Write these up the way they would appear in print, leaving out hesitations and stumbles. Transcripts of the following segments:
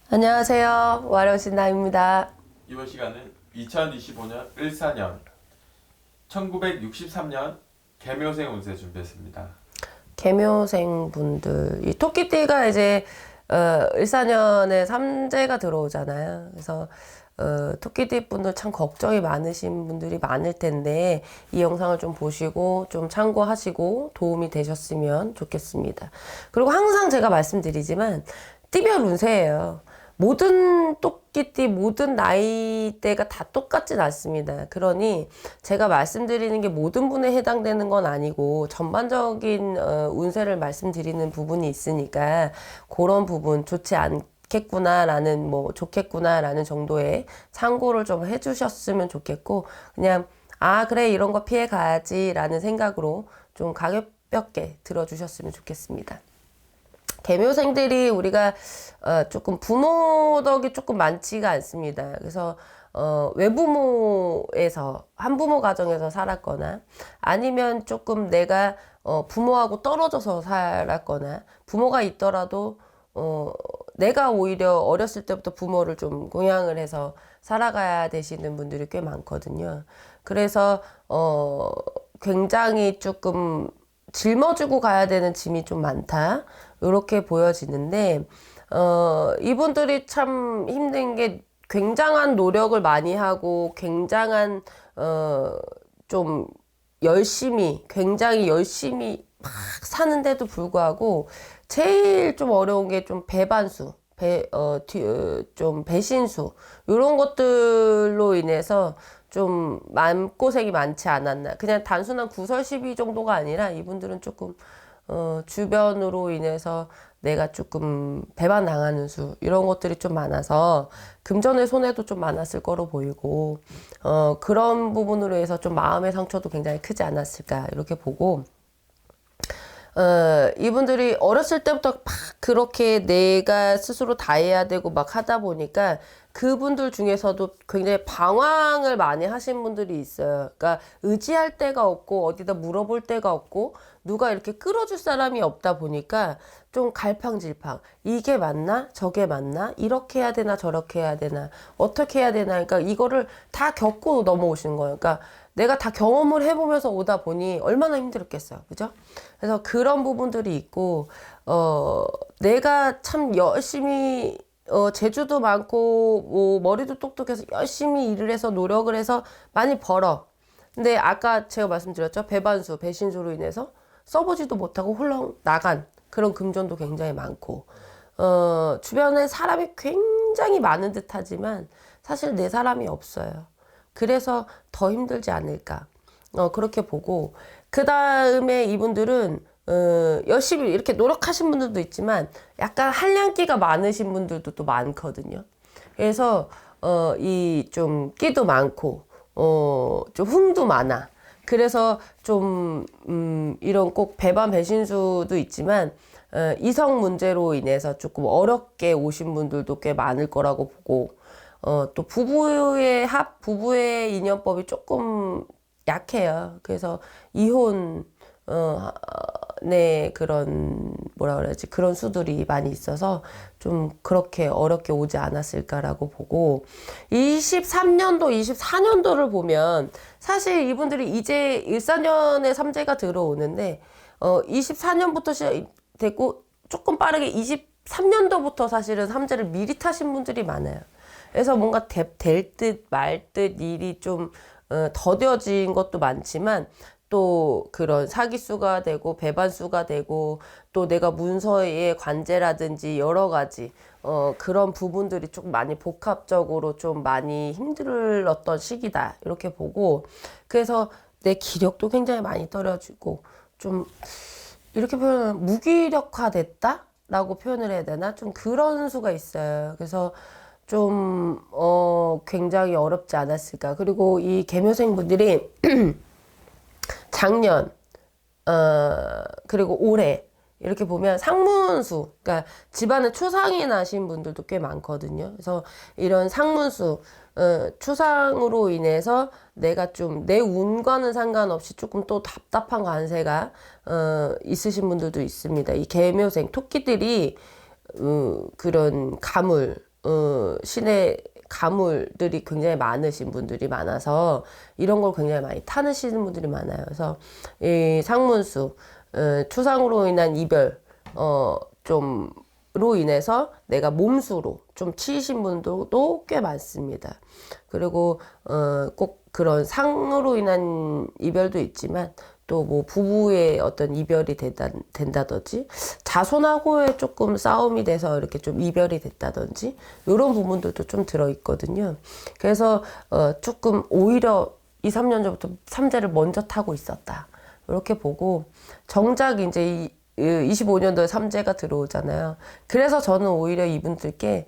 안녕하세요. 와령신나입니다. 이번 시간은 2025년 을사년 1963년 개묘생 운세 준비했습니다. 개묘생 분들, 이 토끼띠가 이제 을사년에 삼재가 들어오잖아요. 그래서 토끼띠 분들 참 걱정이 많으신 분들이 많을 텐데 이 영상을 좀 보시고 좀 참고하시고 도움이 되셨으면 좋겠습니다. 그리고 항상 제가 말씀드리지만 띠별 운세예요. 모든 토끼띠, 모든 나이대가 다 똑같진 않습니다. 그러니 제가 말씀드리는 게 모든 분에 해당되는 건 아니고 전반적인 운세를 말씀드리는 부분이 있으니까 그런 부분 좋지 않겠구나라는 뭐 좋겠구나라는 정도의 참고를 좀 해주셨으면 좋겠고 그냥 아 그래 이런 거 피해 가야지라는 생각으로 좀 가볍게 들어주셨으면 좋겠습니다. 개묘생들이 우리가 조금 부모 덕이 조금 많지가 않습니다. 그래서 외부모에서 한부모 가정에서 살았거나 아니면 조금 내가 부모하고 떨어져서 살았거나 부모가 있더라도 내가 오히려 어렸을 때부터 부모를 좀 공양을 해서 살아가야 되시는 분들이 꽤 많거든요. 그래서 굉장히 조금 짊어지고 가야 되는 짐이 좀 많다. 이렇게 보여지는데, 이분들이 참 힘든 게 굉장한 노력을 많이 하고, 굉장한, 좀 굉장히 열심히 막 사는데도 불구하고, 제일 좀 어려운 게 좀 배반수, 좀 배신수, 이런 것들로 인해서 좀 마음고생이 많지 않았나. 그냥 단순한 구설 시비 정도가 아니라 이분들은 조금, 주변으로 인해서 내가 조금 배반당하는 수, 이런 것들이 좀 많아서 금전의 손해도 좀 많았을 거로 보이고, 그런 부분으로 해서 좀 마음의 상처도 굉장히 크지 않았을까, 이렇게 보고, 이분들이 어렸을 때부터 막 그렇게 내가 스스로 다 해야 되고 막 하다 보니까 그분들 중에서도 굉장히 방황을 많이 하신 분들이 있어요. 그러니까 의지할 데가 없고 어디다 물어볼 데가 없고 누가 이렇게 끌어줄 사람이 없다 보니까 좀 갈팡질팡. 이게 맞나? 저게 맞나? 이렇게 해야 되나? 저렇게 해야 되나? 어떻게 해야 되나? 그러니까 이거를 다 겪고 넘어오신 거예요. 그러니까 내가 다 경험을 해보면서 오다 보니 얼마나 힘들었겠어요. 그죠? 그래서 그런 부분들이 있고, 내가 참 열심히, 재주도 많고, 뭐, 머리도 똑똑해서 열심히 일을 해서 노력을 해서 많이 벌어. 근데 아까 제가 말씀드렸죠. 배반수, 배신수로 인해서 써보지도 못하고 홀렁 나간 그런 금전도 굉장히 많고, 주변에 사람이 굉장히 많은 듯 하지만 사실 내 사람이 없어요. 그래서 더 힘들지 않을까. 그렇게 보고, 그 다음에 이분들은, 열심히 이렇게 노력하신 분들도 있지만, 약간 한량기가 많으신 분들도 또 많거든요. 그래서, 이 좀 끼도 많고, 좀 흥도 많아. 그래서 좀, 이런 꼭 배반 배신수도 있지만, 이성 문제로 인해서 조금 어렵게 오신 분들도 꽤 많을 거라고 보고, 또 부부의 인연법이 조금 약해요. 그래서 이혼, 네, 그런, 뭐라 그래야지, 그런 수들이 많이 있어서 좀 그렇게 어렵게 오지 않았을까라고 보고, 23년도, 24년도를 보면 사실 이분들이 이제 14년에 삼재가 들어오는데, 24년부터 시작됐고, 조금 빠르게 23년도부터 사실은 삼재를 미리 타신 분들이 많아요. 그래서 뭔가 될 듯 말 듯 일이 좀 더뎌진 것도 많지만 또 그런 사기수가 되고 배반수가 되고 또 내가 문서의 관제라든지 여러 가지 그런 부분들이 좀 많이 복합적으로 좀 많이 힘들었던 시기다 이렇게 보고 그래서 내 기력도 굉장히 많이 떨어지고 좀 이렇게 표현하면 무기력화됐다? 라고 표현을 해야 되나? 좀 그런 수가 있어요. 그래서 좀, 굉장히 어렵지 않았을까. 그리고 이 개묘생 분들이 작년, 그리고 올해, 이렇게 보면 상문수, 그러니까 집안에 추상이 나신 분들도 꽤 많거든요. 그래서 이런 상문수, 추상으로 인해서 내가 좀 내 운과는 상관없이 조금 또 답답한 관세가 있으신 분들도 있습니다. 이 개묘생 토끼들이 그런 가물 신의 가물들이 굉장히 많으신 분들이 많아서 이런 걸 굉장히 많이 타느시는 분들이 많아요. 그래서 이 상문수, 추상으로 인한 이별, 좀로 인해서 내가 몸수로 좀 치이신 분들도 꽤 많습니다. 그리고 꼭 그런 상으로 인한 이별도 있지만 또 뭐 부부의 어떤 이별이 된다든지 자손하고의 조금 싸움이 돼서 이렇게 좀 이별이 됐다든지 이런 부분들도 좀 들어있거든요. 그래서 조금 오히려 2, 3년 전부터 삼재를 먼저 타고 있었다. 이렇게 보고 정작 이제 25년도에 삼재가 들어오잖아요. 그래서 저는 오히려 이분들께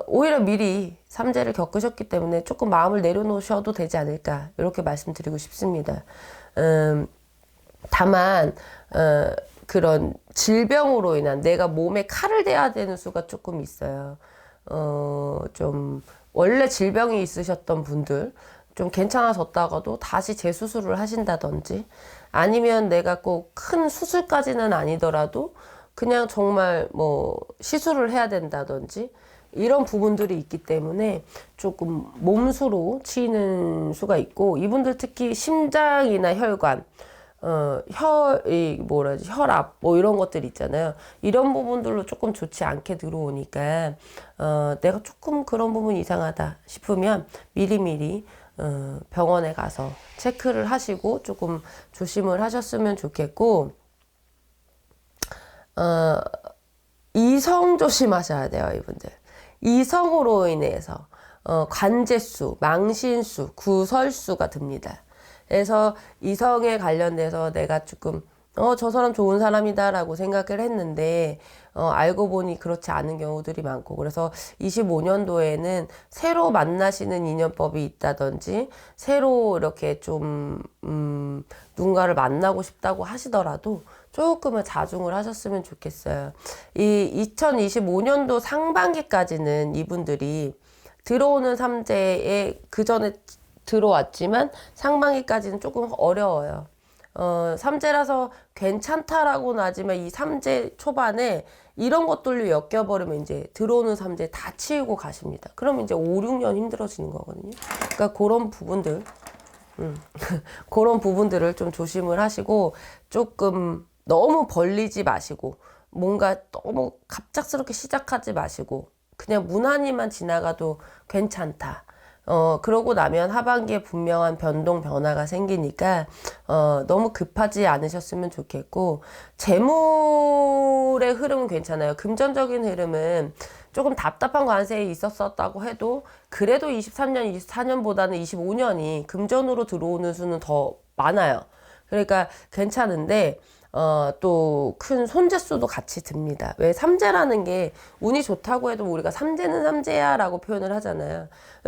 오히려 미리 삼재를 겪으셨기 때문에 조금 마음을 내려놓으셔도 되지 않을까 이렇게 말씀드리고 싶습니다. 다만 그런 질병으로 인한 내가 몸에 칼을 대야 되는 수가 조금 있어요. 좀 원래 질병이 있으셨던 분들 좀 괜찮아졌다가도 다시 재수술을 하신다든지 아니면 내가 꼭 큰 수술까지는 아니더라도 그냥 정말 뭐 시술을 해야 된다든지 이런 부분들이 있기 때문에 조금 몸수로 치이는 수가 있고 이분들 특히 심장이나 혈관 혈압, 뭐 이런 것들 있잖아요. 이런 부분들로 조금 좋지 않게 들어오니까, 내가 조금 그런 부분 이상하다 싶으면 미리미리, 병원에 가서 체크를 하시고 조금 조심을 하셨으면 좋겠고, 이성 조심하셔야 돼요, 이분들. 이성으로 인해서, 관제수, 망신수, 구설수가 듭니다. 그래서 이성에 관련돼서 내가 조금 저 사람 좋은 사람이다라고 생각을 했는데 알고 보니 그렇지 않은 경우들이 많고 그래서 25년도에는 새로 만나시는 인연법이 있다든지 새로 이렇게 좀 누군가를 만나고 싶다고 하시더라도 조금은 자중을 하셨으면 좋겠어요. 이 2025년도 상반기까지는 이분들이 들어오는 삼재에 그 전에 들어왔지만 상반기까지는 조금 어려워요. 삼재라서 괜찮다라고는 하지만 이 삼재 초반에 이런 것들로 엮여버리면 이제 들어오는 삼재 다 치우고 가십니다. 그러면 이제 5, 6년 힘들어지는 거거든요. 그러니까 그런 부분들, 그런 부분들을 좀 조심을 하시고 조금 너무 벌리지 마시고 뭔가 너무 갑작스럽게 시작하지 마시고 그냥 무난히만 지나가도 괜찮다. 그러고 나면 하반기에 분명한 변화가 생기니까, 너무 급하지 않으셨으면 좋겠고, 재물의 흐름은 괜찮아요. 금전적인 흐름은 조금 답답한 관세에 있었다고 해도, 그래도 23년, 24년보다는 25년이 금전으로 들어오는 수는 더 많아요. 그러니까 괜찮은데, 또 큰 손재수도 같이 듭니다. 왜 삼재라는 게 운이 좋다고 해도 우리가 삼재는 삼재야 라고 표현을 하잖아요.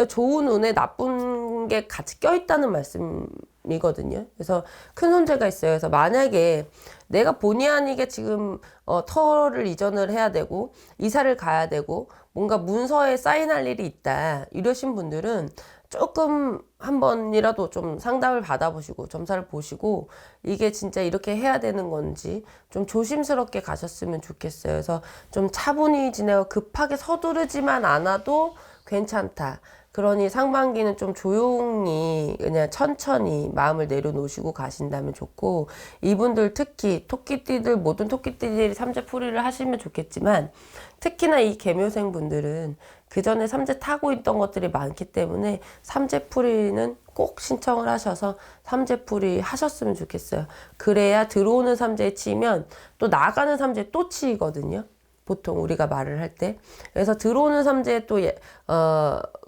좋은 운에 나쁜 게 같이 껴있다는 말씀이거든요. 그래서 큰 손재가 있어요. 그래서 만약에 내가 본의 아니게 지금 터를 이전을 해야 되고 이사를 가야 되고 뭔가 문서에 사인할 일이 있다 이러신 분들은 조금 한 번이라도 좀 상담을 받아보시고 점사를 보시고 이게 진짜 이렇게 해야 되는 건지 좀 조심스럽게 가셨으면 좋겠어요. 그래서 좀 차분히 지내고 급하게 서두르지만 않아도 괜찮다. 그러니 상반기는 좀 조용히 그냥 천천히 마음을 내려놓으시고 가신다면 좋고 이분들 특히 토끼띠들 모든 토끼띠들이 삼재풀이를 하시면 좋겠지만 특히나 이 개묘생 분들은 그 전에 삼재 타고 있던 것들이 많기 때문에 삼재풀이는 꼭 신청을 하셔서 삼재풀이 하셨으면 좋겠어요. 그래야 들어오는 삼재에 치면 또 나가는 삼재에 또 치이거든요. 보통 우리가 말을 할 때. 그래서 들어오는 삼재에 또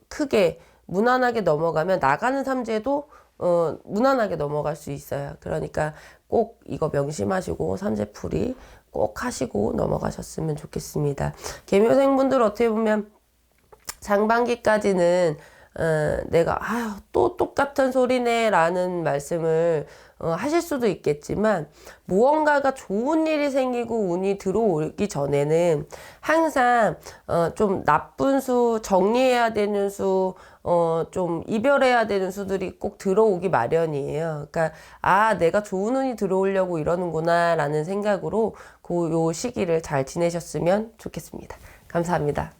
크게 무난하게 넘어가면 나가는 삼재도 무난하게 넘어갈 수 있어요. 그러니까 꼭 이거 명심하시고 삼재풀이 꼭 하시고 넘어가셨으면 좋겠습니다. 개묘생분들 어떻게 보면 상반기까지는 내가 또 똑같은 소리네 라는 말씀을 하실 수도 있겠지만 무언가가 좋은 일이 생기고 운이 들어오기 전에는 항상 좀 나쁜 수, 정리해야 되는 수, 좀 이별해야 되는 수들이 꼭 들어오기 마련이에요. 그러니까 내가 좋은 운이 들어오려고 이러는구나 라는 생각으로 요 시기를 잘 지내셨으면 좋겠습니다. 감사합니다.